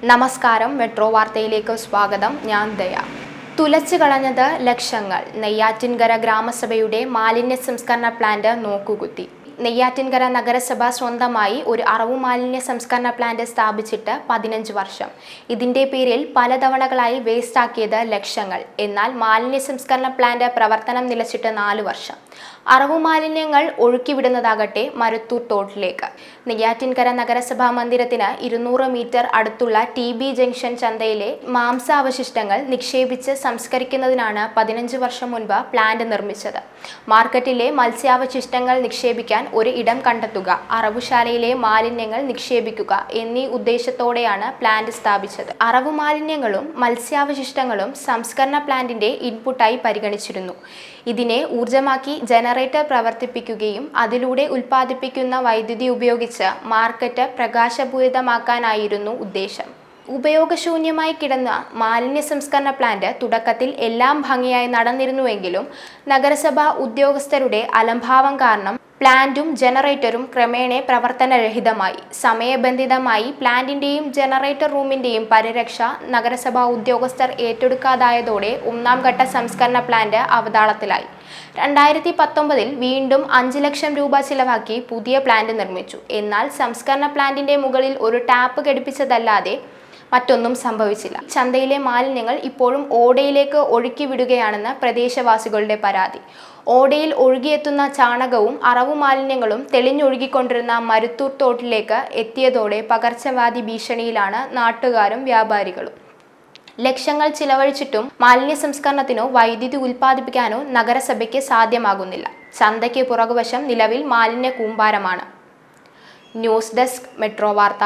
നമസ്കാരം, മെട്രോ വാർത്തയിലേക്ക് സ്വാഗതം. ഞാൻ ദയ. തുലച്ചു കളഞ്ഞത് ലക്ഷങ്ങൾ. നെയ്യാറ്റിൻകര ഗ്രാമസഭയുടെ മാലിന്യ സംസ്കരണ പ്ലാന്റ് നോക്കുകുത്തി. നെയ്യാറ്റിൻകര നഗരസഭ സ്വന്തമായി ഒരു അറവു മാലിന്യ സംസ്കരണ പ്ലാന്റ് സ്ഥാപിച്ചിട്ട് 15 വർഷം. ഇതിന്റെ പേരിൽ പലതവണകളായി വേസ്റ്റാക്കിയത് ലക്ഷങ്ങൾ. എന്നാൽ മാലിന്യ സംസ്കരണ പ്ലാന്റ് പ്രവർത്തനം നിലച്ചിട്ട് 4 വർഷം. അറവു മാലിന്യങ്ങൾ ഒഴുക്കിവിടുന്നതാകട്ടെ മരുത്തൂർ തോട്ടിലേക്ക്. നെയ്യാറ്റിൻകര നഗരസഭാ മന്ദിരത്തിന് 200 മീറ്റർ അടുത്തുള്ള TB ജംഗ്ഷൻ ചന്തയിലെ മാംസാവശിഷ്ടങ്ങൾ നിക്ഷേപിച്ച് സംസ്കരിക്കുന്നതിനാണ് 15 വർഷം മുൻപ് പ്ലാന്റ് നിർമ്മിച്ചത്. മാർക്കറ്റിലെ മത്സ്യാവശിഷ്ടങ്ങൾ നിക്ഷേപിക്കാൻ ഒരു ഇടം കണ്ടെത്തുക, അറവുശാലയിലെ മാലിന്യങ്ങൾ നിക്ഷേപിക്കുക എന്നീ ഉദ്ദേശത്തോടെയാണ് പ്ലാന്റ് സ്ഥാപിച്ചത്. അറവു മാലിന്യങ്ങളും മത്സ്യാവശിഷ്ടങ്ങളും സംസ്കരണ പ്ലാന്റിന്റെ ഇൻപുട്ടായി പരിഗണിച്ചിരുന്നു. ഇതിനെ ഊർജ്ജമാക്കി ജനറേറ്റർ പ്രവർത്തിപ്പിക്കുകയും അതിലൂടെ ഉൽപ്പാദിപ്പിക്കുന്ന വൈദ്യുതി ഉപയോഗിച്ച് മാർക്കറ്റ് പ്രകാശപൂരിതമാക്കാനായിരുന്നു ഉദ്ദേശം. ഉപയോഗശൂന്യമായി കിടന്ന മാലിന്യ സംസ്കരണ പ്ലാന്റ് തുടക്കത്തിൽ എല്ലാം ഭംഗിയായി നടന്നിരുന്നുവെങ്കിലും നഗരസഭാ ഉദ്യോഗസ്ഥരുടെ അലംഭാവം കാരണം പ്ലാന്റും ജനറേറ്ററും ക്രമേണ പ്രവർത്തനരഹിതമായി. സമയബന്ധിതമായി പ്ലാന്റിന്റെയും ജനറേറ്റർ റൂമിന്റെയും പരിരക്ഷ നഗരസഭാ ഉദ്യോഗസ്ഥർ ഏറ്റെടുക്കാതായതോടെ 1ാം ഘട്ട സംസ്കരണ പ്ലാന്റ് അവതാളത്തിലായി. 2019 വീണ്ടും 5 ലക്ഷം രൂപ ചിലവാക്കി പുതിയ പ്ലാന്റ് നിർമ്മിച്ചു. എന്നാൽ സംസ്കരണ പ്ലാന്റിന്റെ മുകളിൽ ഒരു ടാപ്പ് ഘടിപ്പിച്ചതല്ലാതെ മറ്റൊന്നും സംഭവിച്ചില്ല. ചന്തയിലെ മാലിന്യങ്ങൾ ഇപ്പോഴും ഓടയിലേക്ക് ഒഴുക്കി വിടുകയാണെന്ന് പ്രദേശവാസികളുടെ പരാതി. ഓടയിൽ ഒഴുകിയെത്തുന്ന ചാണകവും അറവു മാലിന്യങ്ങളും തെളിഞ്ഞൊഴുകിക്കൊണ്ടിരുന്ന മരുത്തൂർ തോട്ടിലേക്ക് എത്തിയതോടെ പകർച്ചവ്യാധി ഭീഷണിയിലാണ് നാട്ടുകാരും വ്യാപാരികളും. ലക്ഷങ്ങൾ ചിലവഴിച്ചിട്ടും മാലിന്യ സംസ്കരണത്തിനോ വൈദ്യുതി ഉൽപ്പാദിപ്പിക്കാനോ നഗരസഭയ്ക്ക് സാധ്യമാകുന്നില്ല. ചന്തയ്ക്ക് പുറകുവശം നിലവിൽ മാലിന്യ കൂമ്പാരമാണ്. ന്യൂസ് ഡെസ്ക്, മെട്രോ വാർത്ത.